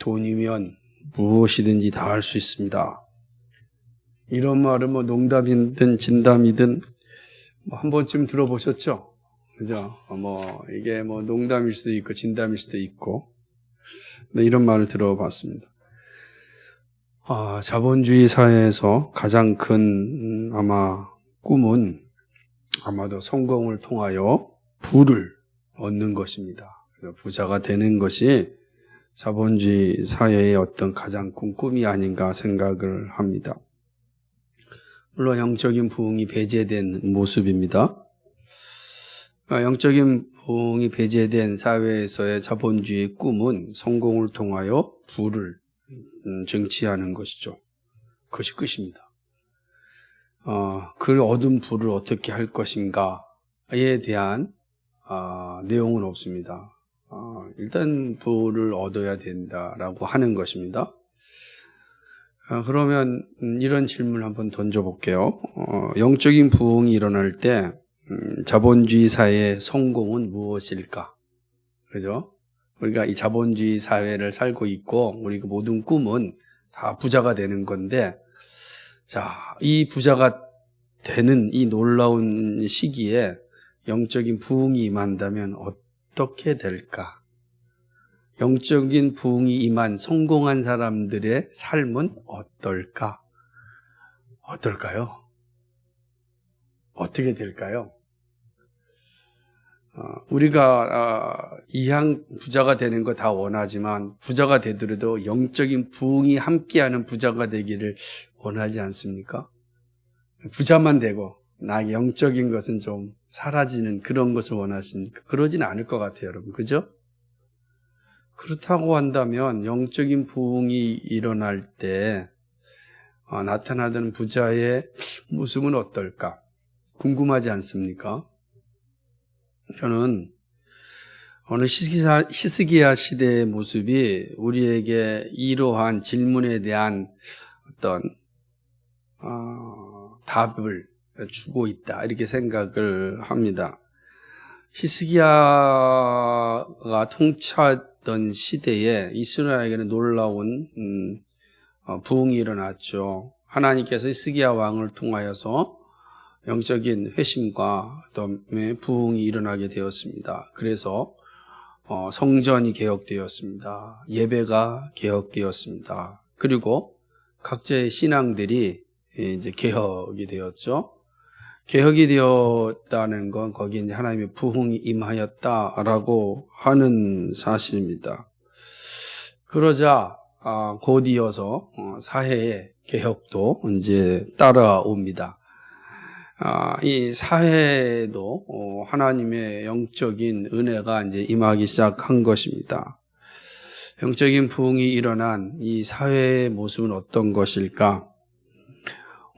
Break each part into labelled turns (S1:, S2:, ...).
S1: 돈이면 무엇이든지 다 할 수 있습니다. 이런 말은 뭐 농담이든 진담이든 뭐 한 번쯤 들어보셨죠? 그죠? 이게 농담일 수도 있고 진담일 수도 있고, 네, 이런 말을 들어봤습니다. 자본주의 사회에서 가장 큰 아마 꿈은 아마도 성공을 통하여 부를 얻는 것입니다. 그래서 부자가 되는 것이 자본주의 사회의 어떤 가장 큰 꿈이 아닌가 생각을 합니다. 물론 영적인 부흥이 배제된 모습입니다. 영적인 부흥이 배제된 사회에서의 자본주의 꿈은 성공을 통하여 부를 쟁취하는 것이죠. 그것이 끝입니다. 그 얻은 부를 어떻게 할 것인가에 대한 내용은 없습니다. 일단 부를 얻어야 된다라고 하는 것입니다. 그러면 이런 질문을 한번 던져볼게요. 영적인 부흥이 일어날 때 자본주의 사회의 성공은 무엇일까? 그죠? 우리가 이 자본주의 사회를 살고 있고 우리 그 모든 꿈은 다 부자가 되는 건데, 자, 이 부자가 되는 이 놀라운 시기에 영적인 부흥이 임한다면 어떻게 될까? 영적인 부흥이 임한 성공한 사람들의 삶은 어떨까? 어떨까요? 어떻게 될까요? 우리가 이왕 부자가 되는 거 다 원하지만 부자가 되더라도 영적인 부흥이 함께하는 부자가 되기를 원하지 않습니까? 부자만 되고 나 영적인 것은 좀 사라지는 그런 것을 원하십니까? 그러진 않을 것 같아요, 여러분. 그죠? 그렇다고 한다면 영적인 부흥이 일어날 때 나타나는 부자의 모습은 어떨까? 궁금하지 않습니까? 저는 어느 히스기야 시대의 모습이 우리에게 이러한 질문에 대한 어떤 답을 주고 있다, 이렇게 생각을 합니다. 히스기야가 통치하던 시대에 이스라엘에게는 놀라운 부흥이 일어났죠. 하나님께서 히스기야 왕을 통하여서 영적인 회심과 그다음에 부흥이 일어나게 되었습니다. 그래서 성전이 개혁되었습니다. 예배가 개혁되었습니다. 그리고 각자의 신앙들이 이제 개혁이 되었죠. 개혁이 되었다는 건 거기에 이제 하나님의 부흥이 임하였다라고 하는 사실입니다. 그러자 곧 이어서 사회의 개혁도 이제 따라옵니다. 이 사회에도 하나님의 영적인 은혜가 이제 임하기 시작한 것입니다. 영적인 부흥이 일어난 이 사회의 모습은 어떤 것일까?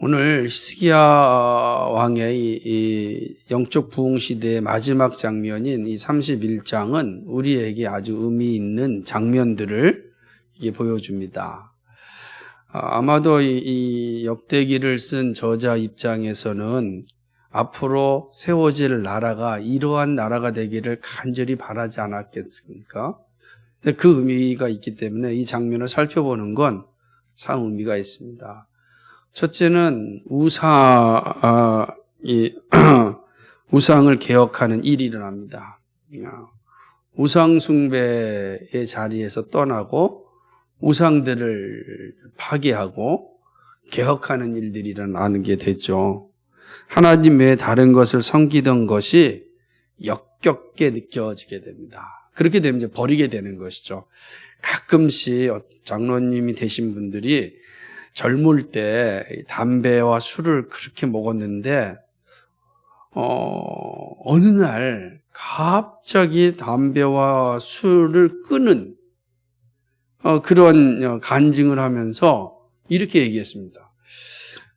S1: 오늘 히스기야 왕의 이 영적 부흥 시대의 마지막 장면인 이 31장은 우리에게 아주 의미 있는 장면들을 이게 보여줍니다. 아마도 이 역대기를 쓴 저자 입장에서는 앞으로 세워질 나라가 이러한 나라가 되기를 간절히 바라지 않았겠습니까? 그 의미가 있기 때문에 이 장면을 살펴보는 건 참 의미가 있습니다. 첫째는 우상을 개혁하는 일이 일어납니다. 우상 숭배의 자리에서 떠나고 우상들을 파괴하고 개혁하는 일들이 일어나는 게 됐죠. 하나님 외에 다른 것을 섬기던 것이 역겹게 느껴지게 됩니다. 그렇게 되면 이제 버리게 되는 것이죠. 가끔씩 장로님이 되신 분들이 젊을 때 담배와 술을 그렇게 먹었는데 어느 날 갑자기 담배와 술을 끊은 그런 간증을 하면서 이렇게 얘기했습니다.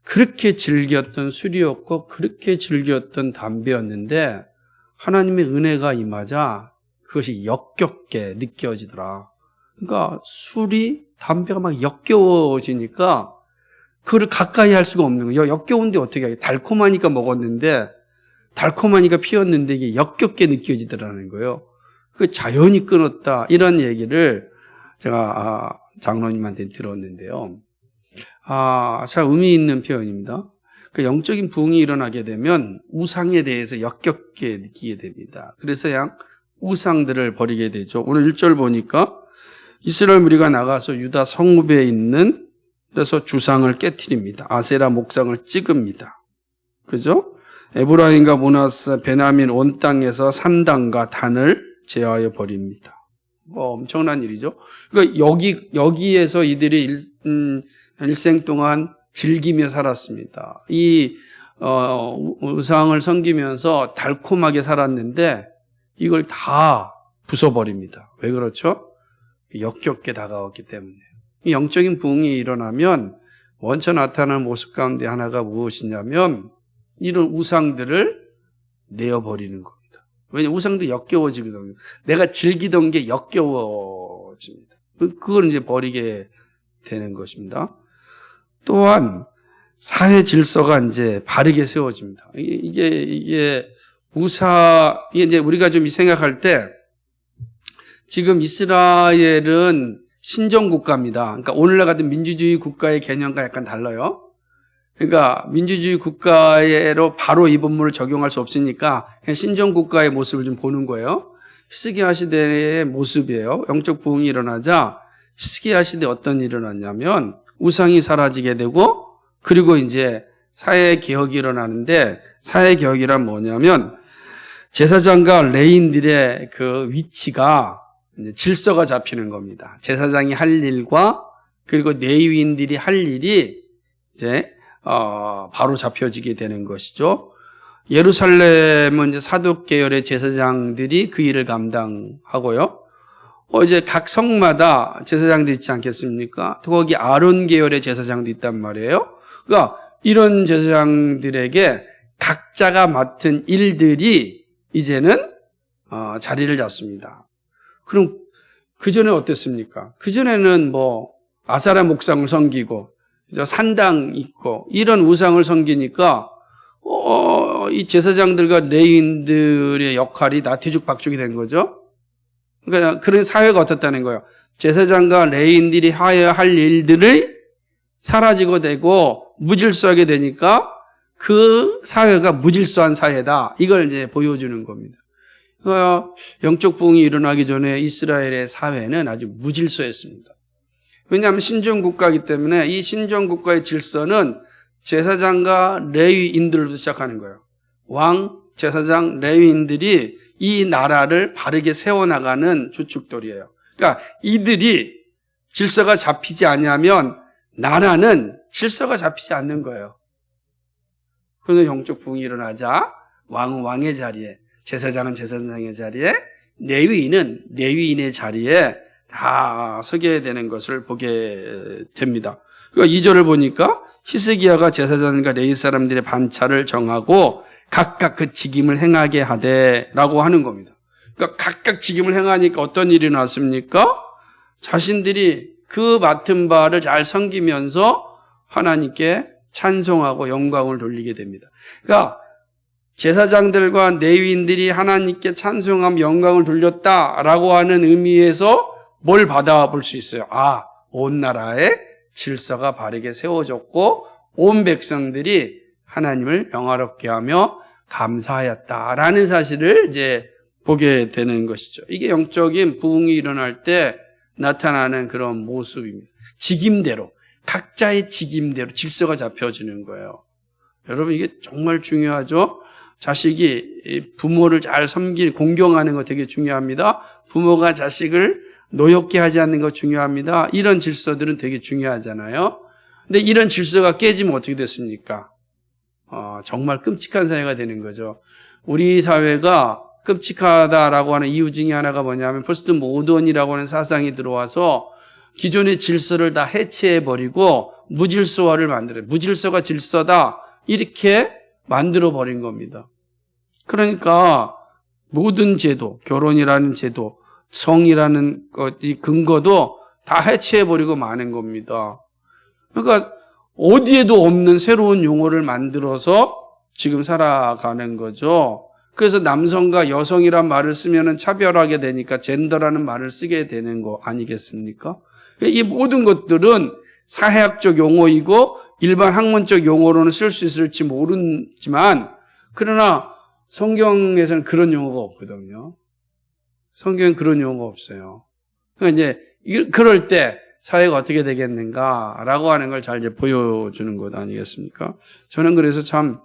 S1: 그렇게 즐겼던 술이었고 그렇게 즐겼던 담배였는데 하나님의 은혜가 임하자 그것이 역겹게 느껴지더라. 그러니까 술이 담배가 막 역겨워지니까 그거를 가까이 할 수가 없는 거예요. 역겨운데 어떻게 하겠어요? 달콤하니까 먹었는데 달콤하니까 피웠는데 이게 역겹게 느껴지더라는 거예요. 그 자연히 끊었다, 이런 얘기를 제가 장로님한테 들었는데요. 참 의미 있는 표현입니다. 그 영적인 부흥이 일어나게 되면 우상에 대해서 역겹게 느끼게 됩니다. 그래서 그냥 우상들을 버리게 되죠. 오늘 1절 보니까 이스라엘 무리가 나가서 유다 성읍에 있는 그래서 주상을 깨트립니다. 아세라 목상을 찍습니다. 그죠? 에브라임과 모나스, 베냐민 온 땅에서 산당과 단을 제하여 버립니다. 엄청난 일이죠. 그러니까 여기에서 이들이 일생 동안 즐기며 살았습니다. 이 우상을 섬기면서 달콤하게 살았는데 이걸 다 부숴버립니다. 왜 그렇죠? 역겹게 다가왔기 때문에. 영적인 부흥이 일어나면 먼저 나타나는 모습 가운데 하나가 무엇이냐면 이런 우상들을 내어버리는 겁니다. 왜냐하면 우상도 역겨워지거든요. 내가 즐기던 게 역겨워집니다. 그걸 이제 버리게 되는 것입니다. 또한 사회 질서가 이제 바르게 세워집니다. 이게 이제 우리가 좀 생각할 때 지금 이스라엘은 신정국가입니다. 그러니까 오늘날 같은 민주주의 국가의 개념과 약간 달라요. 그러니까 민주주의 국가로 바로 이 본문을 적용할 수 없으니까 신정국가의 모습을 좀 보는 거예요. 히스기야 시대의 모습이에요. 영적 부흥이 일어나자 히스기야 시대에 어떤 일이 일어났냐면 우상이 사라지게 되고 그리고 이제 사회 개혁이 일어나는데 사회 개혁이란 뭐냐면 제사장과 레인들의 그 위치가 이제 질서가 잡히는 겁니다. 제사장이 할 일과 그리고 레위인들이 할 일이 이제 바로 잡혀지게 되는 것이죠. 예루살렘은 이제 사독 계열의 제사장들이 그 일을 감당하고요. 이제 각 성마다 제사장들이 있지 않겠습니까? 또 거기 아론 계열의 제사장도 있단 말이에요. 그러니까 이런 제사장들에게 각자가 맡은 일들이 이제는 자리를 잡습니다. 그럼 그전에 어땠습니까? 그전에는 아사라 목상을 섬기고 산당 있고 이런 우상을 섬기니까 이 제사장들과 레위인들의 역할이 다 뒤죽박죽이 된 거죠. 그러니까 그런 사회가 어떻다는 거예요. 제사장과 레위인들이 해야 할 일들을 사라지고 되고 무질서하게 되니까 그 사회가 무질서한 사회다. 이걸 이제 보여주는 겁니다. 영적 부흥이 일어나기 전에 이스라엘의 사회는 아주 무질서했습니다. 왜냐하면 신정국가이기 때문에 이 신정국가의 질서는 제사장과 레위인들로부터 시작하는 거예요. 왕, 제사장, 레위인들이 이 나라를 바르게 세워나가는 주축돌이에요. 그러니까 이들이 질서가 잡히지 않으면 나라는 질서가 잡히지 않는 거예요. 그래서 영적 부흥이 일어나자 왕은 왕의 자리에, 제사장은 제사장의 자리에, 레위인은 레위인의 자리에 다 서게 되는 것을 보게 됩니다. 그러니까 2절을 보니까 히스기야가 제사장과 레위 사람들의 반차를 정하고 각각 그 직임을 행하게 하되라고 하는 겁니다. 그러니까 각각 직임을 행하니까 어떤 일이 났습니까? 자신들이 그 맡은 바를 잘 섬기면서 하나님께 찬송하고 영광을 돌리게 됩니다. 그러니까 제사장들과 레위인들이 하나님께 찬송하며 영광을 돌렸다라고 하는 의미에서 뭘 받아볼 수 있어요? 온 나라의 질서가 바르게 세워졌고 온 백성들이 하나님을 영화롭게 하며 감사하였다라는 사실을 이제 보게 되는 것이죠. 이게 영적인 부흥이 일어날 때 나타나는 그런 모습입니다. 직임대로, 각자의 직임대로 질서가 잡혀지는 거예요. 여러분 이게 정말 중요하죠. 자식이 부모를 잘 섬길, 공경하는 거 되게 중요합니다. 부모가 자식을 노엽게 하지 않는 거 중요합니다. 이런 질서들은 되게 중요하잖아요. 근데 이런 질서가 깨지면 어떻게 됐습니까? 정말 끔찍한 사회가 되는 거죠. 우리 사회가 끔찍하다라고 하는 이유 중에 하나가 뭐냐면 포스트 모던이라고 하는 사상이 들어와서 기존의 질서를 다 해체해버리고 무질서화를 만들어요. 무질서가 질서다 이렇게 만들어버린 겁니다. 그러니까 모든 제도, 결혼이라는 제도, 성이라는 것, 이 근거도 다 해체해버리고 마는 겁니다. 그러니까 어디에도 없는 새로운 용어를 만들어서 지금 살아가는 거죠. 그래서 남성과 여성이란 말을 쓰면은 차별하게 되니까 젠더라는 말을 쓰게 되는 거 아니겠습니까? 이 모든 것들은 사회학적 용어이고 일반 학문적 용어로는 쓸 수 있을지 모르지만 그러나 성경에서는 그런 용어가 없거든요. 성경엔 그런 용어가 없어요. 그러니까 이제 그럴 때 사회가 어떻게 되겠는가라고 하는 걸 잘 이제 보여주는 것 아니겠습니까? 저는 그래서 참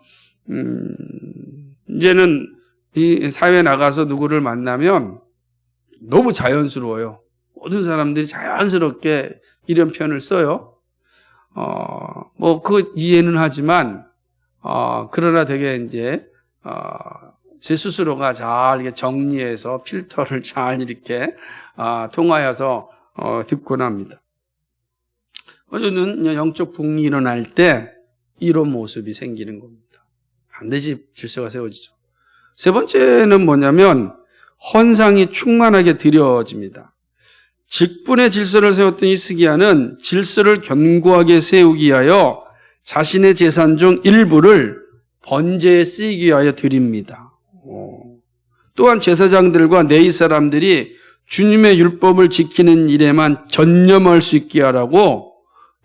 S1: 이제는 이 사회에 나가서 누구를 만나면 너무 자연스러워요. 모든 사람들이 자연스럽게 이런 표현을 써요. 그 이해는 하지만, 그러나 되게 이제, 제 스스로가 잘 이렇게 정리해서 필터를 잘 이렇게, 통하여서, 듣곤 합니다. 어제는 영적 붕이 일어날 때 이런 모습이 생기는 겁니다. 반드시 질서가 세워지죠. 세 번째는 뭐냐면, 헌상이 충만하게 드려집니다. 직분의 질서를 세웠던 히스기야는 질서를 견고하게 세우기 위하여 자신의 재산 중 일부를 번제에 쓰이기 위하여 드립니다. 또한 제사장들과 레위 사람들이 주님의 율법을 지키는 일에만 전념할 수 있게 하라고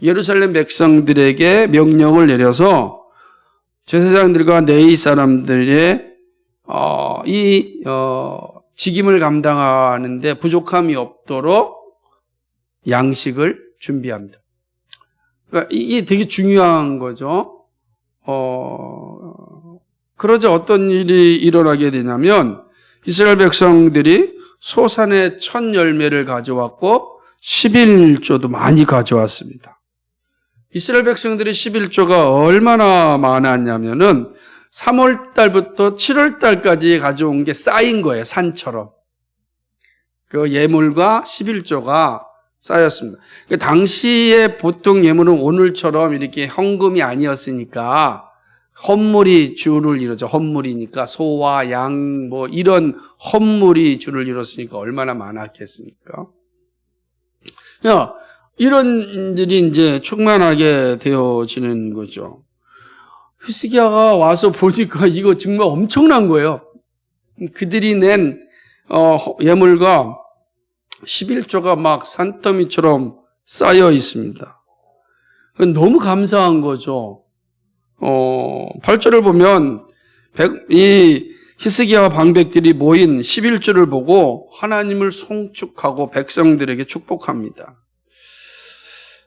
S1: 예루살렘 백성들에게 명령을 내려서 제사장들과 레위 사람들의 직임을 감당하는데 부족함이 없도록 양식을 준비합니다. 그러니까 이게 되게 중요한 거죠. 그러자 어떤 일이 일어나게 되냐면 이스라엘 백성들이 소산의 첫 열매를 가져왔고 11조도 많이 가져왔습니다. 이스라엘 백성들이 11조가 얼마나 많았냐면은 3월 달부터 7월 달까지 가져온 게 쌓인 거예요. 산처럼. 그 예물과 11조가 쌓였습니다. 당시에 보통 예물은 오늘처럼 이렇게 현금이 아니었으니까 헌물이 주를 이루죠. 헌물이니까 소와 양 이런 헌물이 주를 이뤘으니까 얼마나 많았겠습니까? 이런 일이 이제 충만하게 되어지는 거죠. 히스기야가 와서 보니까 이거 정말 엄청난 거예요. 그들이 낸 예물과 11조가 막 산더미처럼 쌓여 있습니다. 너무 감사한 거죠. 8절을 보면 이 히스기야와 방백들이 모인 11조를 보고 하나님을 송축하고 백성들에게 축복합니다.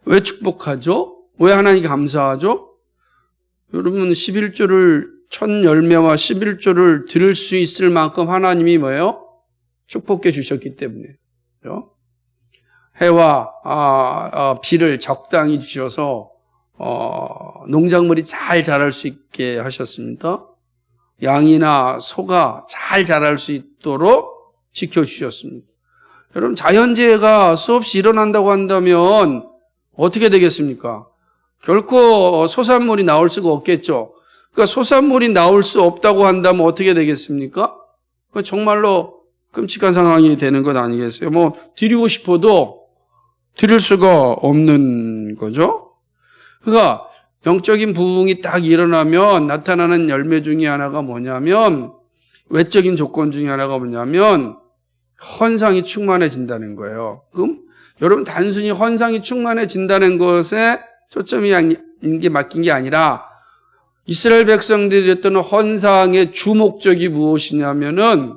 S1: 왜 축복하죠? 왜 하나님께 감사하죠? 여러분 11조를 첫 열매와 11조를 드릴 수 있을 만큼 하나님이 뭐예요? 축복해 주셨기 때문에. 해와 비를 적당히 주셔서 농작물이 잘 자랄 수 있게 하셨습니다. 양이나 소가 잘 자랄 수 있도록 지켜주셨습니다. 여러분 자연재해가 수없이 일어난다고 한다면 어떻게 되겠습니까? 결코 소산물이 나올 수가 없겠죠. 그러니까 소산물이 나올 수 없다고 한다면 어떻게 되겠습니까? 정말로 끔찍한 상황이 되는 것 아니겠어요? 드리고 싶어도 드릴 수가 없는 거죠. 그러니까 영적인 부흥이 딱 일어나면 나타나는 열매 중에 하나가 뭐냐면 외적인 조건 중에 하나가 뭐냐면 헌상이 충만해진다는 거예요. 그럼 여러분 단순히 헌상이 충만해진다는 것에 초점이 맡긴 게 아니라 이스라엘 백성들이 했던 헌상의 주목적이 무엇이냐면은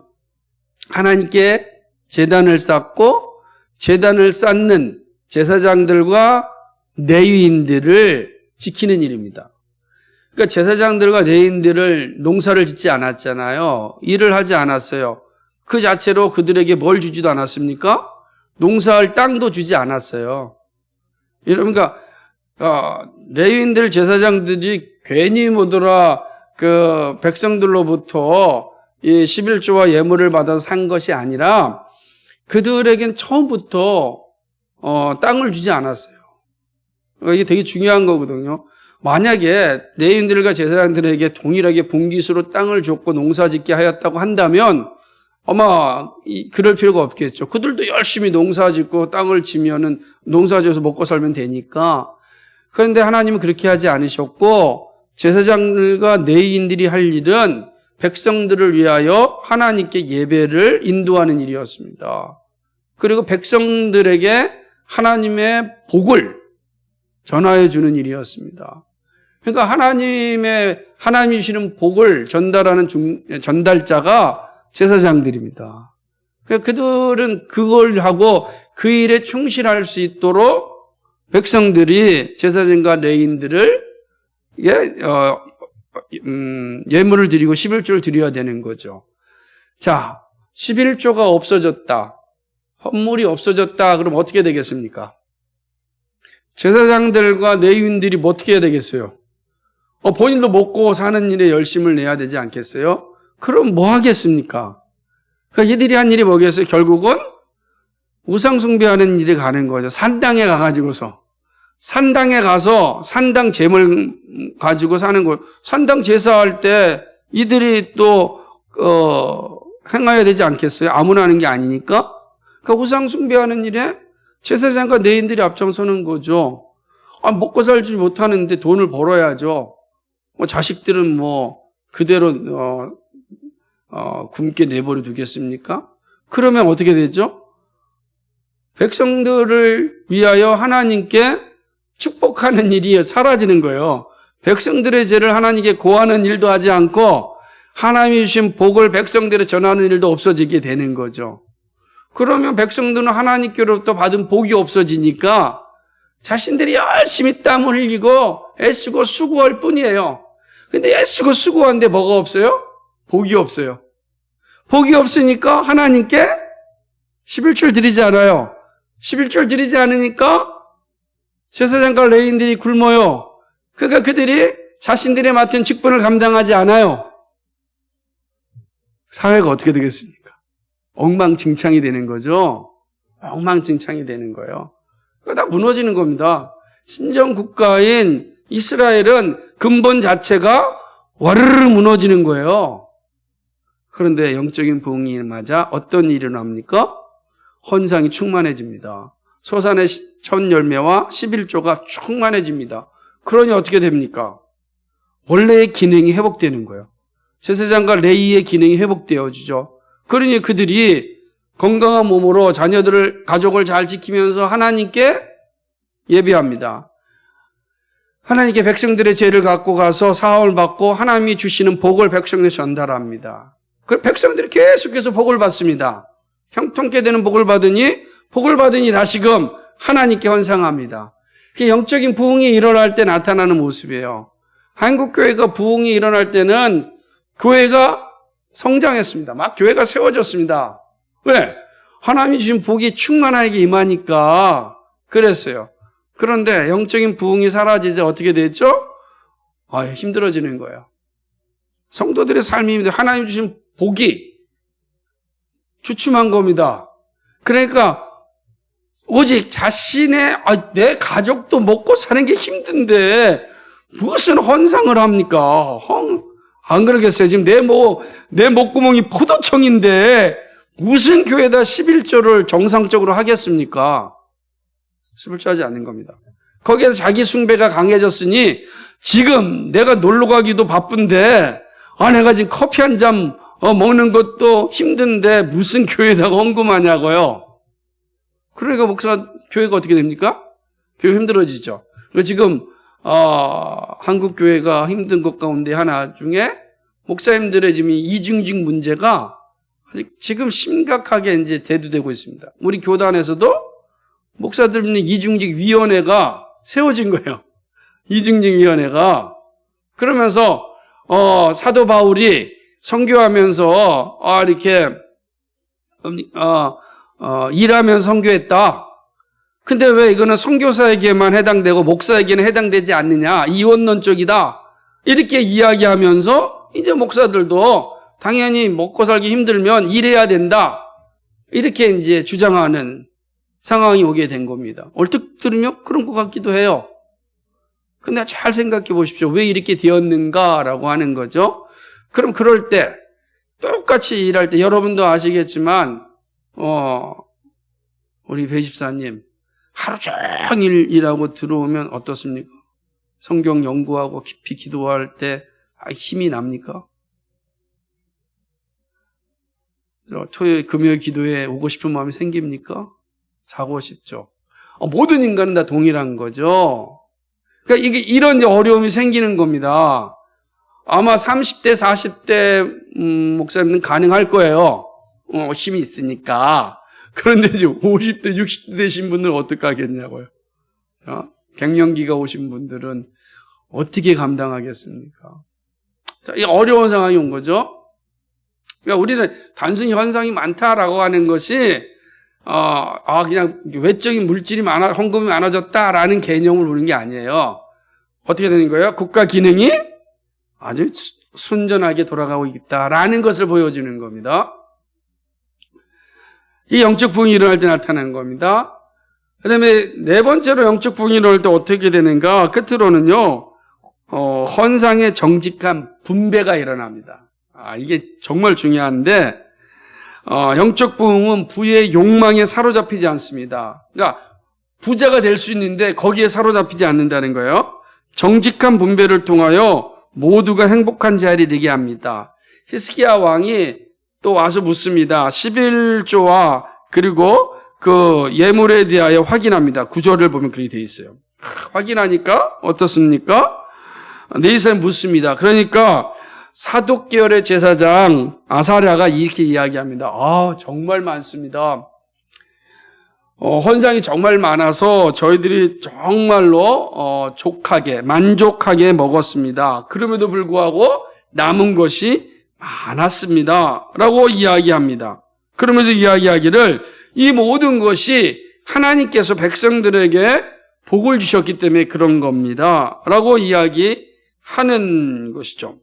S1: 하나님께 제단을 쌓고 제단을 쌓는 제사장들과 레위인들을 지키는 일입니다. 그러니까 제사장들과 레위인들을 농사를 짓지 않았잖아요. 일을 하지 않았어요. 그 자체로 그들에게 뭘 주지도 않았습니까? 농사할 땅도 주지 않았어요. 그러니까 레위인들 제사장들이 괜히 그 백성들로부터 이 11조와 예물을 받아서 산 것이 아니라 그들에겐 처음부터 땅을 주지 않았어요. 이게 되게 중요한 거거든요. 만약에 레위인들과 제사장들에게 동일하게 분깃으로 땅을 줬고 농사짓게 하였다고 한다면 아마 그럴 필요가 없겠죠. 그들도 열심히 농사짓고 땅을 지면은 농사지어서 먹고 살면 되니까. 그런데 하나님은 그렇게 하지 않으셨고 제사장들과 레위인들이 할 일은 백성들을 위하여 하나님께 예배를 인도하는 일이었습니다. 그리고 백성들에게 하나님의 복을 전하여 주는 일이었습니다. 그러니까 하나님이 주시는 복을 전달하는 전달자가 제사장들입니다. 그러니까 그들은 그걸 하고 그 일에 충실할 수 있도록 백성들이 제사장과 레위인들을 예물을 드리고 11조를 드려야 되는 거죠. 자, 11조가 없어졌다. 헌물이 없어졌다. 그럼 어떻게 되겠습니까? 제사장들과 레위인들이 뭐 어떻게 해야 되겠어요? 본인도 먹고 사는 일에 열심을 내야 되지 않겠어요? 그럼 뭐 하겠습니까? 그러니까 얘들이 한 일이 뭐겠어요? 결국은 우상숭배하는 일에 가는 거죠. 산당에 가가지고서. 산당에 가서 산당 제물 가지고 사는 거예요. 산당 제사할 때 이들이 또 행해야 되지 않겠어요? 아무나 하는 게 아니니까. 그러니까 우상숭배하는 일에 제사장과 레위인들이 앞장서는 거죠. 먹고 살지 못하는데 돈을 벌어야죠. 자식들은 그대로 굶게 내버려 두겠습니까? 그러면 어떻게 되죠? 백성들을 위하여 하나님께 축복하는 일이 사라지는 거예요. 백성들의 죄를 하나님께 고하는 일도 하지 않고 하나님이 주신 복을 백성들에 전하는 일도 없어지게 되는 거죠. 그러면 백성들은 하나님께로부터 받은 복이 없어지니까 자신들이 열심히 땀 흘리고 애쓰고 수고할 뿐이에요. 근데 애쓰고 수고하는데 뭐가 없어요? 복이 없어요. 복이 없으니까 하나님께 11조를 드리지 않아요. 11조를 드리지 않으니까 제사장과 레위인들이 굶어요. 그러니까 그들이 자신들의 맡은 직분을 감당하지 않아요. 사회가 어떻게 되겠습니까? 엉망진창이 되는 거죠. 엉망진창이 되는 거예요. 그거 다 무너지는 겁니다. 신정 국가인 이스라엘은 근본 자체가 와르르 무너지는 거예요. 그런데 영적인 부흥이 맞아 어떤 일이 일어납니까? 헌상이 충만해집니다. 소산의 첫 열매와 11조가 충만해집니다. 그러니 어떻게 됩니까? 원래의 기능이 회복되는 거예요. 제사장과 레위의 기능이 회복되어지죠. 그러니 그들이 건강한 몸으로 자녀들을, 가족을 잘 지키면서 하나님께 예배합니다. 하나님께 백성들의 죄를 갖고 가서 사함을 받고 하나님이 주시는 복을 백성들에 전달합니다. 그 백성들이 계속해서 복을 받습니다. 형통케 되는 복을 받으니 다시금 하나님께 헌상합니다. 그게 영적인 부흥이 일어날 때 나타나는 모습이에요. 한국교회가 부흥이 일어날 때는 교회가 성장했습니다. 막 교회가 세워졌습니다. 왜? 하나님이 주신 복이 충만하게 임하니까 그랬어요. 그런데 영적인 부흥이 사라지자 어떻게 됐죠? 힘들어지는 거예요. 성도들의 삶이 하나님 주신 복이 주춤한 겁니다. 그러니까 오직 내 가족도 먹고 사는 게 힘든데 무슨 헌상을 합니까? 안 그러겠어요? 지금 내 목구멍이 포도청인데 무슨 교회에다 11조를 정상적으로 하겠습니까? 11조 하지 않는 겁니다. 거기에서 자기 숭배가 강해졌으니 지금 내가 놀러 가기도 바쁜데 내가 지금 커피 한 잔 먹는 것도 힘든데 무슨 교회에다가 헌금하냐고요. 그러니까 교회가 어떻게 됩니까? 교회 힘들어지죠. 지금 한국 교회가 힘든 것 가운데 하나 중에 목사님들의 지금 이중직 문제가 지금 심각하게 이제 대두되고 있습니다. 우리 교단에서도 목사들 있는 이중직 위원회가 세워진 거예요. 이중직 위원회가. 그러면서 사도 바울이 선교하면서 이렇게 일하면서 선교했다. 근데 왜 이거는 선교사에게만 해당되고 목사에게는 해당되지 않느냐? 이원론적이다. 이렇게 이야기하면서 이제 목사들도 당연히 먹고 살기 힘들면 일해야 된다. 이렇게 이제 주장하는 상황이 오게 된 겁니다. 얼핏 들으면 그런 것 같기도 해요. 근데 잘 생각해 보십시오. 왜 이렇게 되었는가라고 하는 거죠. 그럼 그럴 때 똑같이 일할 때 여러분도 아시겠지만 우리 배 집사님 하루 종일 일하고 들어오면 어떻습니까? 성경 연구하고 깊이 기도할 때 힘이 납니까? 토요일, 금요일 기도에 오고 싶은 마음이 생깁니까? 자고 싶죠. 모든 인간은 다 동일한 거죠. 그러니까 이게 이런 어려움이 생기는 겁니다. 아마 30대, 40대 목사님은 가능할 거예요. 힘이 있으니까. 그런데 이제 50대, 60대 되신 분들은 어떻게 하겠냐고요. 갱년기가 오신 분들은 어떻게 감당하겠습니까? 자, 이 어려운 상황이 온 거죠. 그러니까 우리는 단순히 현상이 많다라고 하는 것이 그냥 외적인 물질이 헌금이 많아졌다라는 개념을 보는 게 아니에요. 어떻게 되는 거예요? 국가 기능이 아주 순전하게 돌아가고 있다라는 것을 보여주는 겁니다. 이 영적 부흥이 일어날 때 나타나는 겁니다. 그 다음에 네 번째로 영적 부흥이 일어날 때 어떻게 되는가? 끝으로는요, 헌상의 정직한 분배가 일어납니다. 이게 정말 중요한데, 영적 부흥은 부의 욕망에 사로잡히지 않습니다. 그러니까 부자가 될 수 있는데 거기에 사로잡히지 않는다는 거예요. 정직한 분배를 통하여 모두가 행복한 자리에 이르게 합니다. 히스기야 왕이 또 와서 묻습니다. 11조와 그리고 그 예물에 대하여 확인합니다. 구절을 보면 그렇게 되어 있어요. 확인하니까 어떻습니까? 네이사에 묻습니다. 그러니까 사독 계열의 제사장 아사랴가 이렇게 이야기합니다. 정말 많습니다. 헌상이 정말 많아서 저희들이 정말로 족하게 만족하게 먹었습니다. 그럼에도 불구하고 남은 것이 많았습니다. 라고 이야기합니다. 그러면서 이야기하기를 이 모든 것이 하나님께서 백성들에게 복을 주셨기 때문에 그런 겁니다. 라고 이야기하는 것이죠.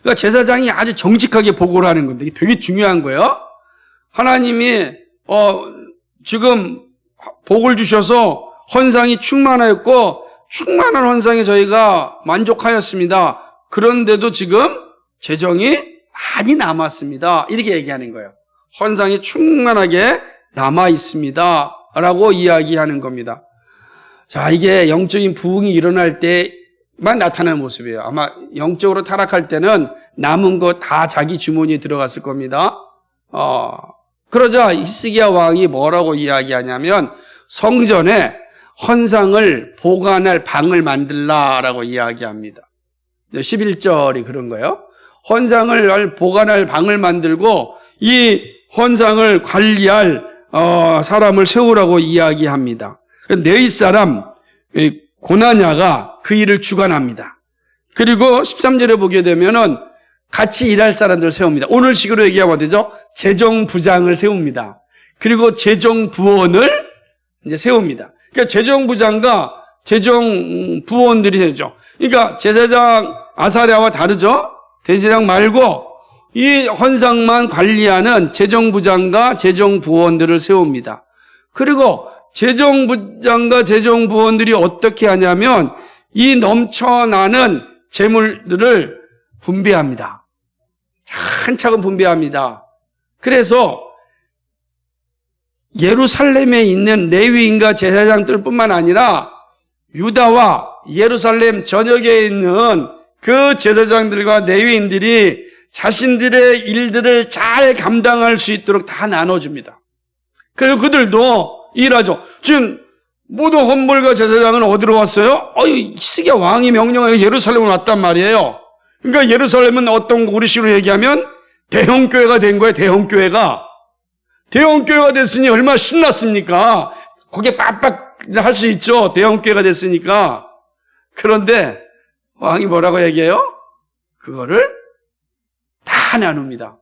S1: 그러니까 제사장이 아주 정직하게 보고를 하는 건데 이게 되게 중요한 거예요. 하나님이 지금 복을 주셔서 헌상이 충만하였고 충만한 헌상에 저희가 만족하였습니다. 그런데도 지금 재정이 많이 남았습니다. 이렇게 얘기하는 거예요. 헌상이 충만하게 남아 있습니다. 라고 이야기하는 겁니다. 자, 이게 영적인 부흥이 일어날 때만 나타나는 모습이에요. 아마 영적으로 타락할 때는 남은 거 다 자기 주머니에 들어갔을 겁니다. 그러자 히스기야 왕이 뭐라고 이야기하냐면 성전에 헌상을 보관할 방을 만들라라고 이야기합니다. 11절이 그런 거예요. 헌상을 보관할 방을 만들고 이 헌상을 관리할 사람을 세우라고 이야기합니다. 네윗 사람 고나냐가 그 일을 주관합니다. 그리고 13절에 보게 되면은 같이 일할 사람들을 세웁니다. 오늘식으로 얘기하면 되죠. 재정부장을 세웁니다. 그리고 재정부원을 이제 세웁니다. 그러니까 재정부장과 재정부원들이 되죠. 그러니까 제사장 아사랴와 다르죠. 대제사장 말고 이 헌상만 관리하는 재정부장과 재정부원들을 세웁니다. 그리고 재정부장과 재정부원들이 어떻게 하냐면 이 넘쳐나는 재물들을 분배합니다. 차근차근 분배합니다. 그래서 예루살렘에 있는 레위인과 제사장들뿐만 아니라 유다와 예루살렘 전역에 있는 그 제사장들과 레위인들이 자신들의 일들을 잘 감당할 수 있도록 다 나눠줍니다. 그래서 그들도 일하죠. 지금 모든 헌물과 제사장은 어디로 왔어요? 히스기야 왕이 명령하여 예루살렘으로 왔단 말이에요. 그러니까 예루살렘은 어떤 우리식으로 얘기하면 대형교회가 된 거예요. 대형교회가 됐으니 얼마나 신났습니까? 거기에 빡빡 할 수 있죠. 대형교회가 됐으니까. 그런데 왕이 뭐라고 얘기해요? 그거를 다 나눕니다.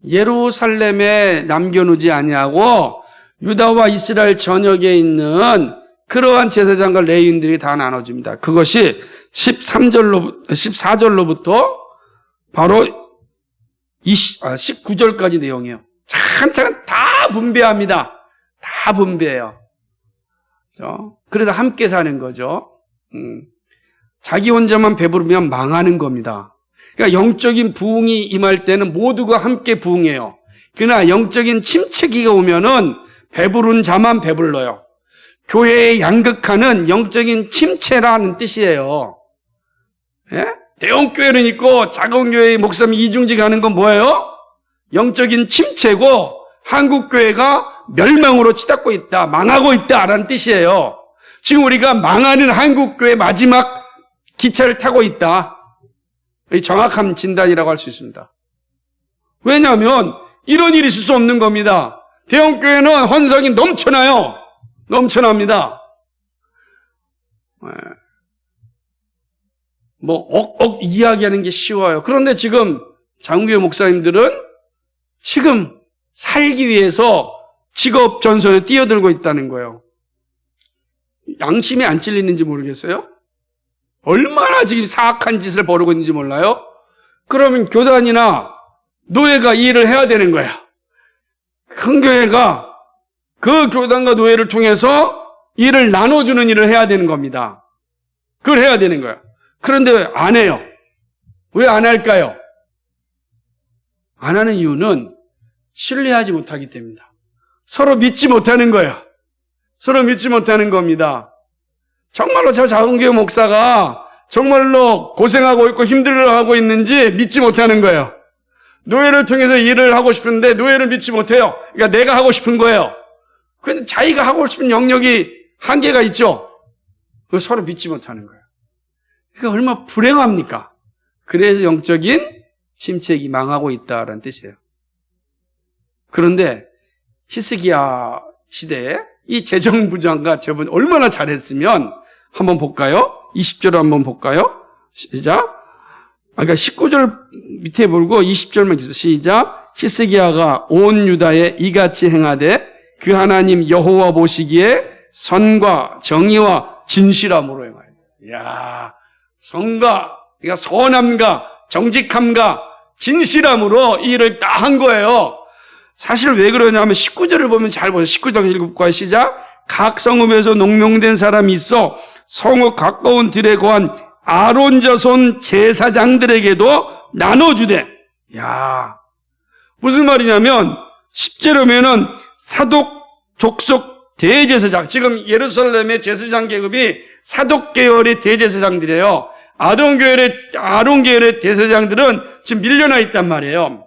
S1: 예루살렘에 남겨놓지 아니하고 유다와 이스라엘 전역에 있는 그러한 제사장과 레위인들이 다 나눠줍니다. 그것이 14절로부터 바로 19절까지 내용이에요. 차근차근 다 분배합니다. 다 분배해요. 그래서 함께 사는 거죠. 자기 혼자만 배부르면 망하는 겁니다. 그러니까 영적인 부흥이 임할 때는 모두가 함께 부흥해요. 그러나 영적인 침체기가 오면은 배부른 자만 배불러요. 교회의 양극화는 영적인 침체라는 뜻이에요. 예? 대형 교회는 있고 작은 교회의 목사님 이중직 하는 건 뭐예요? 영적인 침체고 한국교회가 멸망으로 치닫고 있다, 망하고 있다라는 뜻이에요. 지금 우리가 망하는 한국교회 마지막 기차를 타고 있다. 이 정확한 진단이라고 할 수 있습니다. 왜냐하면 이런 일이 있을 수 없는 겁니다. 대형교회는 헌상이 넘쳐나요. 넘쳐납니다. 이야기하는 게 쉬워요. 그런데 지금 장로교회 목사님들은 지금 살기 위해서 직업 전선에 뛰어들고 있다는 거예요. 양심이 안 찔리는지 모르겠어요? 얼마나 지금 사악한 짓을 벌이고 있는지 몰라요? 그러면 교단이나 노예가 이 일을 해야 되는 거야. 큰 교회가 그 교단과 노예를 통해서 일을 나눠주는 일을 해야 되는 겁니다. 그걸 해야 되는 거야. 그런데 왜 안 해요? 왜 안 할까요? 안 하는 이유는 신뢰하지 못하기 때문이다. 서로 믿지 못하는 거야. 서로 믿지 못하는 겁니다. 정말로 저 작은교회 목사가 정말로 고생하고 있고 힘들어하고 있는지 믿지 못하는 거예요. 노예를 통해서 일을 하고 싶은데 노예를 믿지 못해요. 그러니까 내가 하고 싶은 거예요. 그런데 자기가 하고 싶은 영역이 한계가 있죠. 그거 서로 믿지 못하는 거예요. 그러니까 얼마나 불행합니까? 그래서 영적인 침체기 망하고 있다라는 뜻이에요. 그런데 히스기야 시대에 이 재정부장과 저분 얼마나 잘했으면 한번 볼까요? 20절을 한번 볼까요? 시작. 그러니까 19절 밑에 보고 20절만 계속 시작. 히스기야가 온 유다에 이같이 행하되 그 하나님 여호와 보시기에 선과 정의와 진실함으로 행하여. 이야, 선과, 그러니까 선함과 정직함과 진실함으로 이 일을 다 한 거예요. 사실 왜 그러냐면 19절을 보면 잘 보세요. 19절 읽어볼까요? 시작. 각 성읍에서 농명된 사람이 있어 성읍 가까운 들에 거한 아론 자손 제사장들에게도 나눠주되. 야, 무슨 말이냐면 10절이면은 사독 족속 대제사장, 지금 예루살렘의 제사장 계급이 사독 계열의 대제사장들이에요. 아론 계열의 대제사장들은 지금 밀려나 있단 말이에요.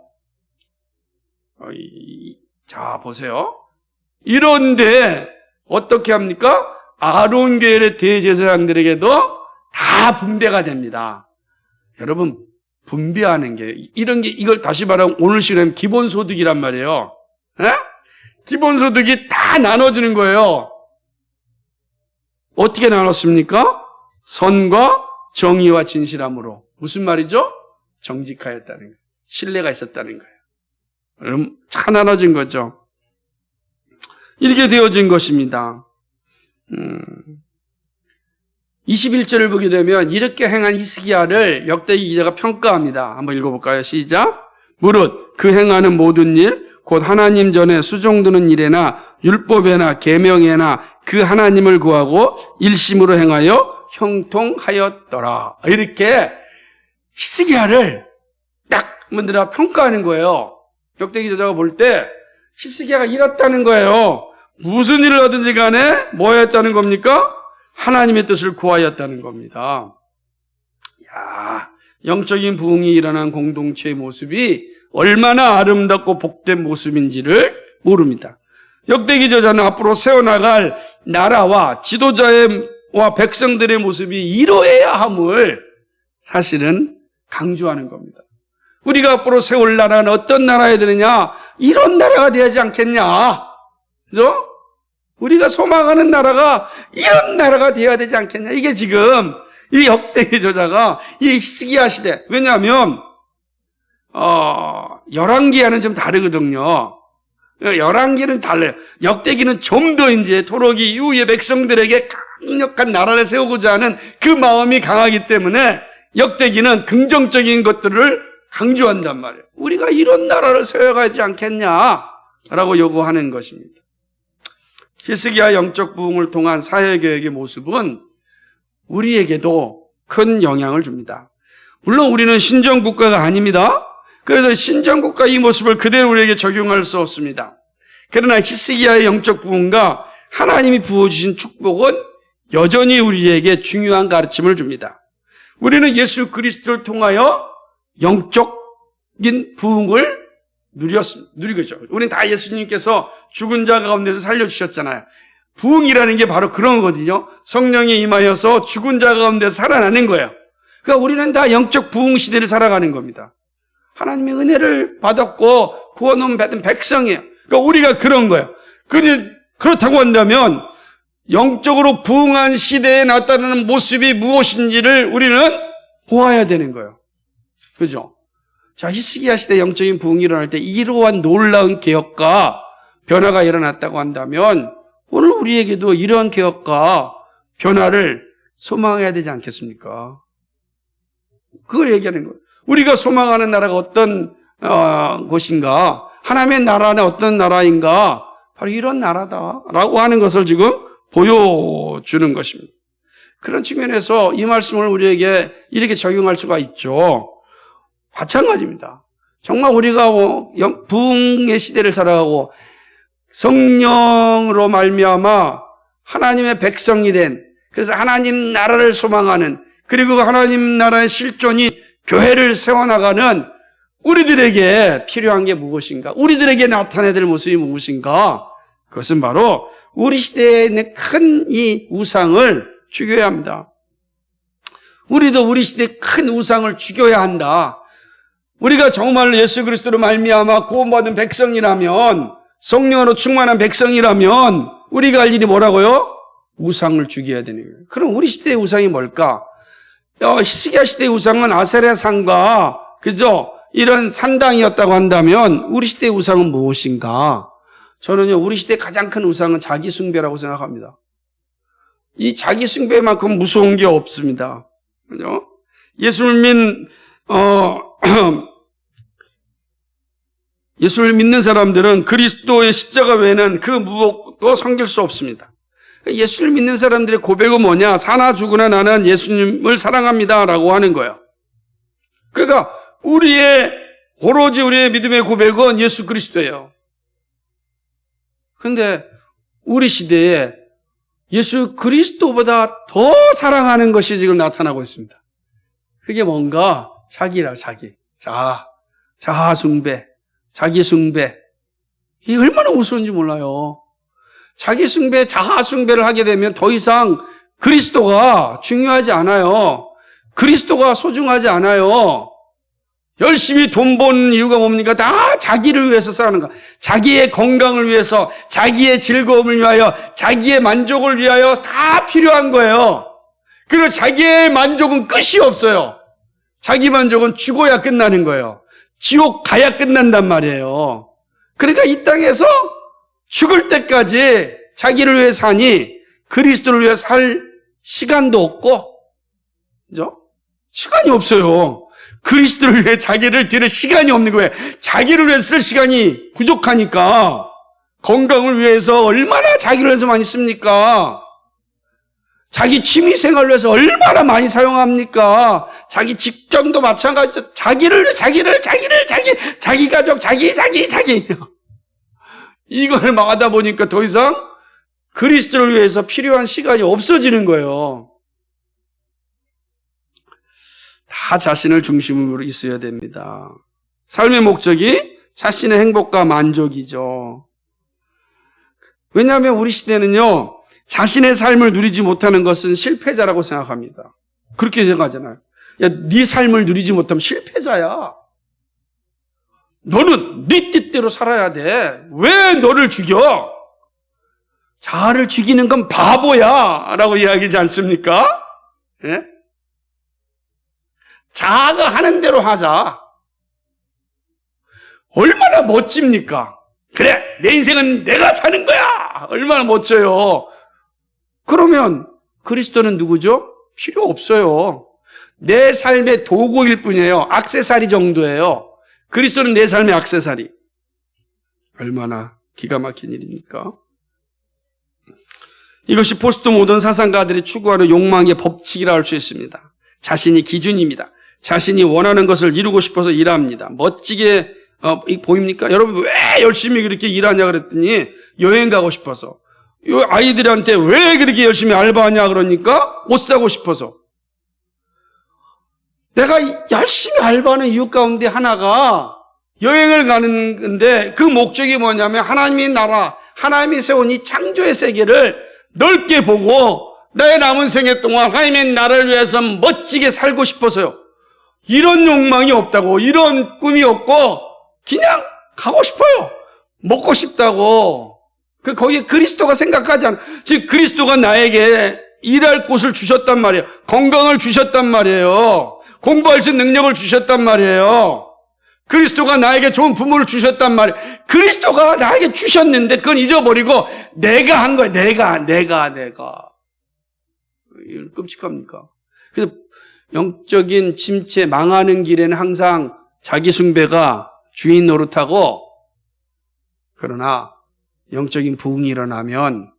S1: 자, 보세요. 이런데 어떻게 합니까? 아론 계열의 대제사장들에게도 다 분배가 됩니다. 여러분, 분배하는 게 이걸 다시 말하면 오늘 시간에 기본소득이란 말이에요. 에? 기본소득이 다 나눠주는 거예요. 어떻게 나눴습니까? 선과 정의와 진실함으로. 무슨 말이죠? 정직하였다는 거예요. 신뢰가 있었다는 거예요. 그럼 다 나눠진 거죠. 이렇게 되어진 것입니다. 21절을 보게 되면 이렇게 행한 히스기야를 역대기 기자가 평가합니다. 한번 읽어볼까요? 시작. 무릇 그 행하는 모든 일 곧 하나님 전에 수종드는 일에나 율법에나 계명에나 그 하나님을 구하고 일심으로 행하여 형통하였더라. 이렇게 히스기야를 딱 만들어 평가하는 거예요. 역대기 저자가 볼 때 히스기야가 이렇다는 거예요. 무슨 일을 하든지 간에 뭐 했다는 겁니까? 하나님의 뜻을 구하였다는 겁니다. 야, 영적인 부흥이 일어난 공동체의 모습이 얼마나 아름답고 복된 모습인지를 모릅니다. 역대기 저자는 앞으로 세워나갈 나라와 지도자와 백성들의 모습이 이러해야 함을 사실은 강조하는 겁니다. 우리가 앞으로 세울 나라는 어떤 나라야 되느냐? 이런 나라가 되지 않겠냐? 그죠? 우리가 소망하는 나라가 이런 나라가 되어야 되지 않겠냐? 이게 지금 이 역대기 저자가 이 히스기야 시대, 왜냐하면 열왕기와는 좀 다르거든요. 열왕기는 달라요. 역대기는 좀 더 이제 토록이 이후의 백성들에게 강력한 나라를 세우고자 하는 그 마음이 강하기 때문에 역대기는 긍정적인 것들을 강조한단 말이에요. 우리가 이런 나라를 세워가지 않겠냐라고 요구하는 것입니다. 히스기야 영적 부흥을 통한 사회개혁의 모습은 우리에게도 큰 영향을 줍니다. 물론 우리는 신정국가가 아닙니다. 그래서 신정국가 이 모습을 그대로 우리에게 적용할 수 없습니다. 그러나 히스기야의 영적 부흥과 하나님이 부어주신 축복은 여전히 우리에게 중요한 가르침을 줍니다. 우리는 예수 그리스도를 통하여 영적인 부흥을 누리고 있죠. 우리는 다 예수님께서 죽은 자 가운데서 살려주셨잖아요. 부흥이라는 게 바로 그런 거거든요. 성령이 임하여서 죽은 자 가운데서 살아나는 거예요. 그러니까 우리는 다 영적 부흥 시대를 살아가는 겁니다. 하나님의 은혜를 받았고 구원을 받은 백성이에요. 그러니까 우리가 그런 거예요. 그렇다고 한다면 영적으로 부흥한 시대에 나타나는 모습이 무엇인지를 우리는 보아야 되는 거예요. 그죠? 자, 히스기야 시대 영적인 부흥이 일어날 때 이러한 놀라운 개혁과 변화가 일어났다고 한다면 오늘 우리에게도 이러한 개혁과 변화를 소망해야 되지 않겠습니까? 그걸 얘기하는 거예요. 우리가 소망하는 나라가 어떤 곳인가, 하나님의 나라는 어떤 나라인가, 바로 이런 나라다라고 하는 것을 지금 보여주는 것입니다. 그런 측면에서 이 말씀을 우리에게 이렇게 적용할 수가 있죠. 마찬가지입니다. 정말 우리가 부흥의 시대를 살아가고 성령으로 말미암아 하나님의 백성이 된, 그래서 하나님 나라를 소망하는, 그리고 하나님 나라의 실존이 교회를 세워나가는 우리들에게 필요한 게 무엇인가? 우리들에게 나타내야 될 모습이 무엇인가? 그것은 바로 우리 시대에 있는 큰 이 우상을 죽여야 합니다. 우리도 우리 시대의 큰 우상을 죽여야 한다. 우리가 정말 예수 그리스도로 말미암아 구원받은 백성이라면, 성령으로 충만한 백성이라면 우리가 할 일이 뭐라고요? 우상을 죽여야 되는 거예요. 그럼 우리 시대의 우상이 뭘까? 히스기야 시대의 우상은 아세라 산과 그죠? 이런 산당이었다고 한다면 우리 시대의 우상은 무엇인가? 저는요, 우리 시대의 가장 큰 우상은 자기 숭배라고 생각합니다. 이 자기 숭배만큼 무서운 게 없습니다. 그죠? 예수를 믿는 사람들은 그리스도의 십자가 외에는 그 무엇도 섬길 수 없습니다. 예수를 믿는 사람들의 고백은 뭐냐? 사나 죽으나 나는 예수님을 사랑합니다 라고 하는 거예요. 그러니까 오로지 우리의 믿음의 고백은 예수 그리스도예요. 그런데 우리 시대에 예수 그리스도보다 더 사랑하는 것이 지금 나타나고 있습니다. 그게 뭔가? 자기라, 자기. 자아 숭배, 자기 숭배. 이게 얼마나 무서운지 몰라요. 자기 숭배, 자아 숭배를 하게 되면 더 이상 그리스도가 중요하지 않아요. 그리스도가 소중하지 않아요. 열심히 돈 버는 이유가 뭡니까? 다 자기를 위해서 싸우는 거야. 자기의 건강을 위해서, 자기의 즐거움을 위하여, 자기의 만족을 위하여 다 필요한 거예요. 그리고 자기의 만족은 끝이 없어요. 자기 만족은 죽어야 끝나는 거예요. 지옥 가야 끝난단 말이에요. 그러니까 이 땅에서 죽을 때까지 자기를 위해 사니 그리스도를 위해 살 시간도 없고, 그죠? 시간이 없어요. 그리스도를 위해 자기를 드릴 시간이 없는 거예요. 자기를 위해 쓸 시간이 부족하니까. 건강을 위해서 얼마나 자기를 위해서 많이 씁니까? 자기 취미 생활을 위해서 얼마나 많이 사용합니까? 자기 직장도 마찬가지죠. 자기 가족, 자기. 이걸 막 하다 보니까 더 이상 그리스도를 위해서 필요한 시간이 없어지는 거예요. 다 자신을 중심으로 있어야 됩니다. 삶의 목적이 자신의 행복과 만족이죠. 왜냐하면 우리 시대는요, 자신의 삶을 누리지 못하는 것은 실패자라고 생각합니다. 그렇게 생각하잖아요. 야, 네 삶을 누리지 못하면 실패자야. 너는 네 뜻대로 살아야 돼. 왜 너를 죽여? 자아를 죽이는 건 바보야 라고 이야기하지 않습니까? 예? 자아가 하는 대로 하자. 얼마나 멋집니까? 그래, 내 인생은 내가 사는 거야. 얼마나 멋져요. 그러면 그리스도는 누구죠? 필요 없어요. 내 삶의 도구일 뿐이에요. 액세서리 정도예요. 그리스도는 내 삶의 액세서리. 얼마나 기가 막힌 일입니까? 이것이 포스트 모던 사상가들이 추구하는 욕망의 법칙이라 할 수 있습니다. 자신이 기준입니다. 자신이 원하는 것을 이루고 싶어서 일합니다. 멋지게 보입니까? 여러분 왜 열심히 그렇게 일하냐 그랬더니 여행 가고 싶어서. 이 아이들한테 왜 그렇게 열심히 알바하냐 그러니까 옷 사고 싶어서. 내가 열심히 알바하는 이유 가운데 하나가 여행을 가는 건데 그 목적이 뭐냐면 하나님의 나라, 하나님이 세운 이 창조의 세계를 넓게 보고 나의 남은 생애 동안 하나님의 나라를 위해서 멋지게 살고 싶어서요. 이런 욕망이 없다고, 이런 꿈이 없고 그냥 가고 싶어요. 먹고 싶다고. 거기에 그리스도가 생각하지 않아. 즉 그리스도가 나에게 일할 곳을 주셨단 말이에요. 건강을 주셨단 말이에요. 공부할 수 있는 능력을 주셨단 말이에요. 그리스도가 나에게 좋은 부모를 주셨단 말이에요. 그리스도가 나에게 주셨는데 그건 잊어버리고 내가 한 거예요. 내가. 이건 끔찍합니까? 그래서 영적인 침체, 망하는 길에는 항상 자기 숭배가 주인 노릇하고, 그러나 영적인 부흥이 일어나면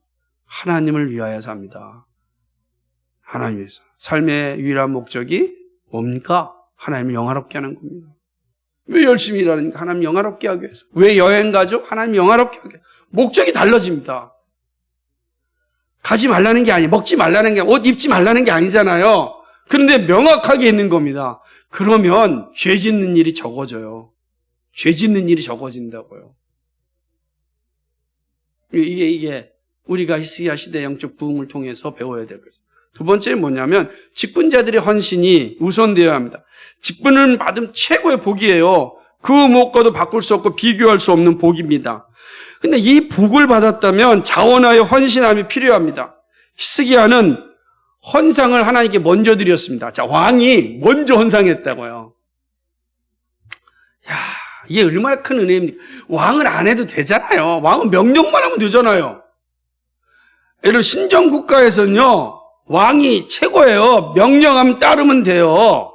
S1: 하나님을 위하여 삽니다. 하나님 위해서. 삶의 유일한 목적이 뭡니까? 하나님을 영화롭게 하는 겁니다. 왜 열심히 일하는가? 하나님 영화롭게 하기 위해서. 왜 여행 가죠? 하나님 영화롭게 하기 위해서. 목적이 달라집니다. 가지 말라는 게 아니에요. 먹지 말라는 게, 옷 입지 말라는 게 아니잖아요. 그런데 명확하게 있는 겁니다. 그러면 죄 짓는 일이 적어져요. 죄 짓는 일이 적어진다고요. 이게 우리가 히스기야 시대 영적 부흥을 통해서 배워야 될 것이죠. 두 번째는 뭐냐면 직분자들의 헌신이 우선되어야 합니다. 직분을 받으면 최고의 복이에요. 그 무엇과도 바꿀 수 없고 비교할 수 없는 복입니다. 근데 이 복을 받았다면 자원하여 헌신함이 필요합니다. 히스기야는 헌상을 하나님께 먼저 드렸습니다. 자, 왕이 먼저 헌상했다고요. 야, 이게 얼마나 큰 은혜입니까? 왕은 안 해도 되잖아요. 왕은 명령만 하면 되잖아요. 여러분, 신정국가에서는요, 왕이 최고예요. 명령하면 따르면 돼요.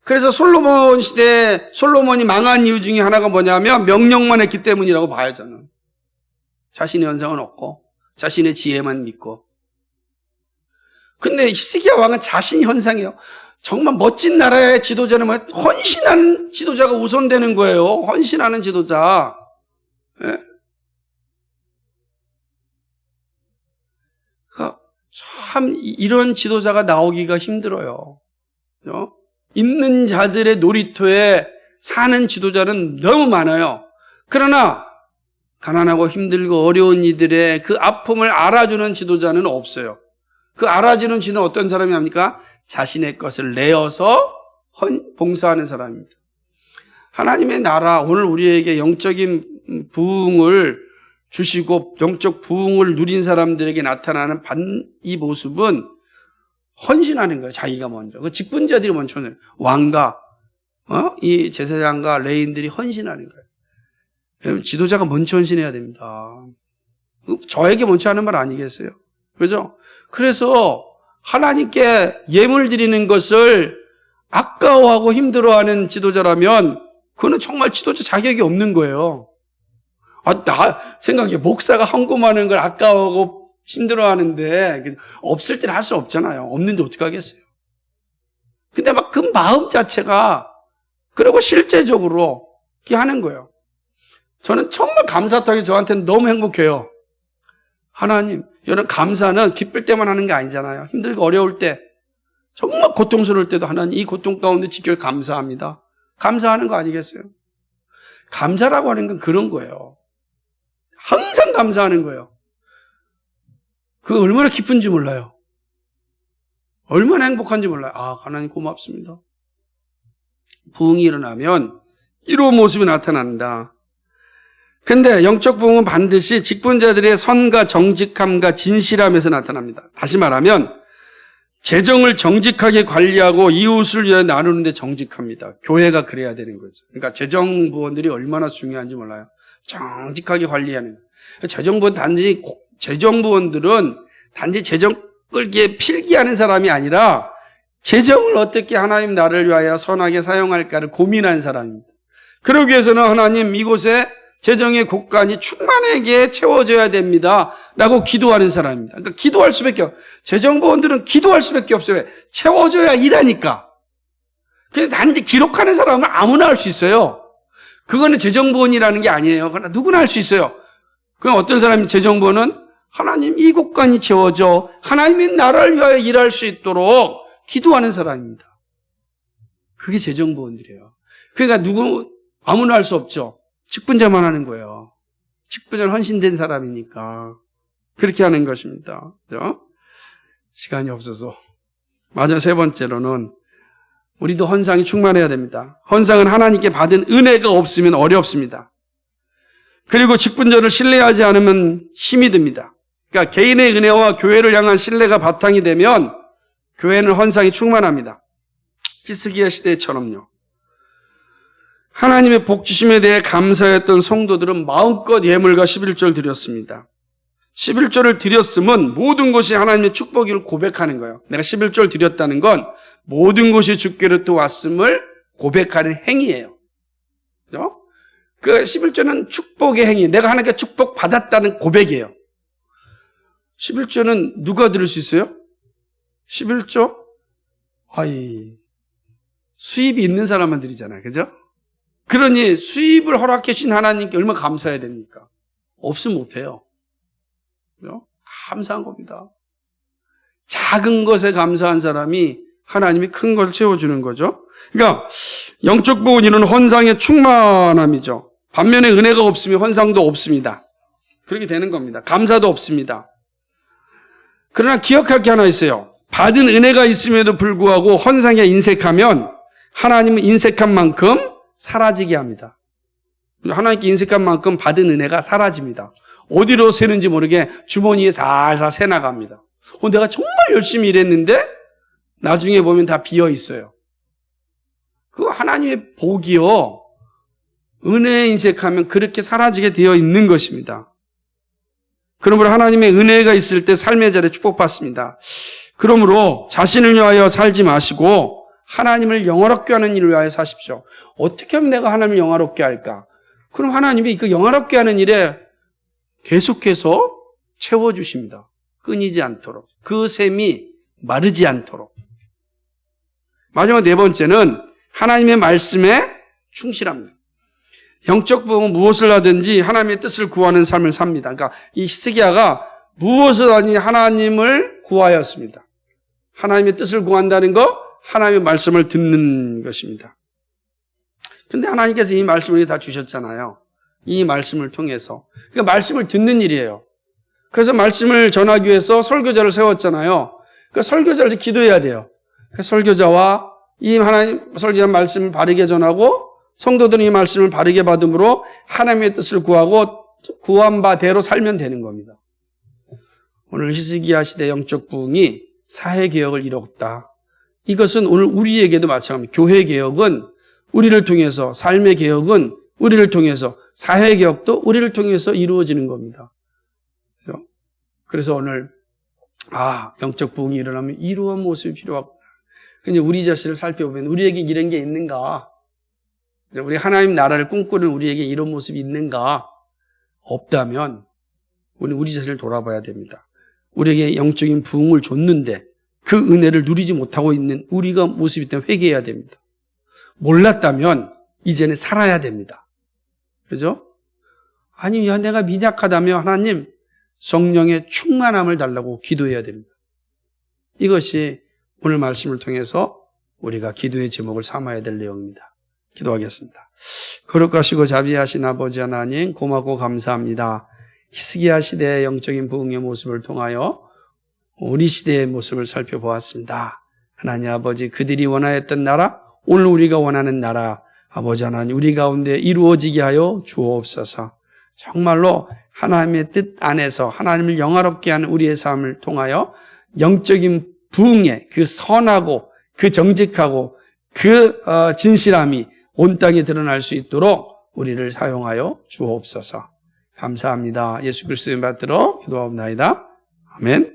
S1: 그래서 솔로몬 시대, 솔로몬이 망한 이유 중에 하나가 뭐냐면 명령만 했기 때문이라고 봐요, 저는. 자신의 현상은 없고, 자신의 지혜만 믿고. 근데 히스기야 왕은 자신이 현상이에요. 정말 멋진 나라의 지도자는 뭐 헌신하는 지도자가 우선되는 거예요. 헌신하는 지도자. 예? 참 이런 지도자가 나오기가 힘들어요. 있는 자들의 놀이터에 사는 지도자는 너무 많아요. 그러나 가난하고 힘들고 어려운 이들의 그 아픔을 알아주는 지도자는 없어요. 그 알아주는 지는 어떤 사람이 합니까? 자신의 것을 내어서 봉사하는 사람입니다. 하나님의 나라, 오늘 우리에게 영적인 부흥을 주시고 영적 부흥을 누린 사람들에게 나타나는 이 모습은 헌신하는 거예요. 자기가 먼저. 그 직분자들이 먼저 왕과 이 제사장과 레인들이 헌신하는 거예요. 여러분, 지도자가 먼저 헌신해야 됩니다. 저에게 먼저 하는 말 아니겠어요? 그죠? 그래서 하나님께 예물 드리는 것을 아까워하고 힘들어하는 지도자라면 그거는 정말 지도자 자격이 없는 거예요. 나 생각해. 목사가 헌금하는 걸 아까워하고 힘들어하는데 없을 때는 할 수 없잖아요. 없는데 어떻게 하겠어요? 근데 막 그 마음 자체가 그리고 실제적으로 이렇게 하는 거예요. 저는 정말 감사하게 저한테는 너무 행복해요. 하나님, 여러분 감사는 기쁠 때만 하는 게 아니잖아요. 힘들고 어려울 때, 정말 고통스러울 때도 하나님 이 고통 가운데 지켜 감사합니다. 감사하는 거 아니겠어요? 감사라고 하는 건 그런 거예요. 항상 감사하는 거예요. 그거 얼마나 기쁜지 몰라요. 얼마나 행복한지 몰라요. 하나님 고맙습니다. 부흥이 일어나면 이런 모습이 나타난다. 근데 영적 부흥은 반드시 직분자들의 선과 정직함과 진실함에서 나타납니다. 다시 말하면 재정을 정직하게 관리하고 이웃을 위해 나누는데 정직합니다. 교회가 그래야 되는 거죠. 그러니까 재정부원들이 얼마나 중요한지 몰라요. 정직하게 관리하는. 재정부원들은 단지 재정을 필기하는 사람이 아니라 재정을 어떻게 하나님 나라를 위하여 선하게 사용할까를 고민한 사람입니다. 그러기 위해서는 하나님 이곳에 재정의 곳간이 충만하게 채워져야 됩니다. 라고 기도하는 사람입니다. 그러니까 기도할 수밖에 없어요. 재정부원들은 기도할 수밖에 없어요. 채워줘야 일하니까. 근데 단지 기록하는 사람은 아무나 할 수 있어요. 그거는 재정부원이라는 게 아니에요. 그러나 누구나 할 수 있어요. 그럼 어떤 사람이 재정부원은 하나님 이 곳간이 채워져 하나님의 나라를 위하여 일할 수 있도록 기도하는 사람입니다. 그게 재정부원들이에요. 그러니까 아무나 할 수 없죠. 직분자만 하는 거예요. 직분자는 헌신된 사람이니까 그렇게 하는 것입니다. 그죠? 시간이 없어서. 맞아. 세 번째로는 우리도 헌상이 충만해야 됩니다. 헌상은 하나님께 받은 은혜가 없으면 어렵습니다. 그리고 직분자를 신뢰하지 않으면 힘이 듭니다. 그러니까 개인의 은혜와 교회를 향한 신뢰가 바탕이 되면 교회는 헌상이 충만합니다. 히스기야 시대처럼요. 하나님의 복 주심에 대해 감사했던 성도들은 마음껏 예물과 11조를 드렸습니다. 11조를 드렸으면 모든 것이 하나님의 축복을 고백하는 거예요. 내가 11조를 드렸다는 건 모든 것이 주께로부터 왔음을 고백하는 행위예요. 그죠? 그 11조는 축복의 행위. 내가 하나님께 축복 받았다는 고백이에요. 11조는 누가 들을 수 있어요? 11조? 수입이 있는 사람만 드리잖아요. 그죠? 그러니 수입을 허락해 주신 하나님께 얼마나 감사해야 됩니까? 없으면 못해요. 그죠? 감사한 겁니다. 작은 것에 감사한 사람이 하나님이 큰 걸 채워주는 거죠. 그러니까 영적 복은 이루는 헌상의 충만함이죠. 반면에 은혜가 없으면 헌상도 없습니다. 그렇게 되는 겁니다. 감사도 없습니다. 그러나 기억할 게 하나 있어요. 받은 은혜가 있음에도 불구하고 헌상에 인색하면 하나님은 인색한 만큼 사라지게 합니다. 하나님께 인색한 만큼 받은 은혜가 사라집니다. 어디로 새는지 모르게 주머니에 살살 새나갑니다. 내가 정말 열심히 일했는데 나중에 보면 다 비어 있어요. 그거 하나님의 복이요. 은혜에 인색하면 그렇게 사라지게 되어 있는 것입니다. 그러므로 하나님의 은혜가 있을 때 삶의 자리에 축복받습니다. 그러므로 자신을 위하여 살지 마시고 하나님을 영화롭게 하는 일을 위하여 사십시오. 어떻게 하면 내가 하나님을 영화롭게 할까? 그럼 하나님이 그 영화롭게 하는 일에 계속해서 채워주십니다. 끊이지 않도록. 그 샘이 마르지 않도록. 마지막 네 번째는 하나님의 말씀에 충실합니다. 영적 복은 무엇을 하든지 하나님의 뜻을 구하는 삶을 삽니다. 그러니까 이 히스기야가 무엇을 하니 하나님을 구하였습니다. 하나님의 뜻을 구한다는 거, 하나님의 말씀을 듣는 것입니다. 근데 하나님께서 이 말씀을 다 주셨잖아요. 이 말씀을 통해서. 그러니까 말씀을 듣는 일이에요. 그래서 말씀을 전하기 위해서 설교자를 세웠잖아요. 그 설교자를 기도해야 돼요. 그 설교자와 이 하나님 설교자 말씀을 바르게 전하고 성도들은 이 말씀을 바르게 받음으로 하나님의 뜻을 구하고 구한 바대로 살면 되는 겁니다. 오늘 히스기야 시대 영적 부흥이 사회개혁을 이뤘다. 이것은 오늘 우리에게도 마찬가지입니다. 교회개혁은 우리를 통해서, 삶의 개혁은 우리를 통해서, 사회개혁도 우리를 통해서 이루어지는 겁니다. 그래서 오늘 영적 부흥이 일어나면 이러한 모습이 필요하구나. 근데 우리 자신을 살펴보면 우리에게 이런 게 있는가? 우리 하나님 나라를 꿈꾸는 우리에게 이런 모습이 있는가? 없다면 우리 자신을 돌아봐야 됩니다. 우리에게 영적인 부흥을 줬는데 그 은혜를 누리지 못하고 있는 우리가 모습이 있다면 회개해야 됩니다. 몰랐다면 이제는 살아야 됩니다. 그죠? 아니, 내가 미약하다면 하나님 성령의 충만함을 달라고 기도해야 됩니다. 이것이 오늘 말씀을 통해서 우리가 기도의 제목을 삼아야 될 내용입니다. 기도하겠습니다. 거룩하시고 자비하신 아버지 하나님, 고맙고 감사합니다. 히스기야 시대의 영적인 부흥의 모습을 통하여 우리 시대의 모습을 살펴보았습니다. 하나님 아버지, 그들이 원하였던 나라, 오늘 우리가 원하는 나라, 아버지 하나님 우리 가운데 이루어지게 하여 주옵소서. 정말로 하나님의 뜻 안에서 하나님을 영화롭게 하는 우리의 삶을 통하여 영적인 부흥의 그 선하고 그 정직하고 그 진실함이 온 땅에 드러날 수 있도록 우리를 사용하여 주옵소서. 감사합니다. 예수 그리스도의 받들어 기도하옵나이다. 아멘.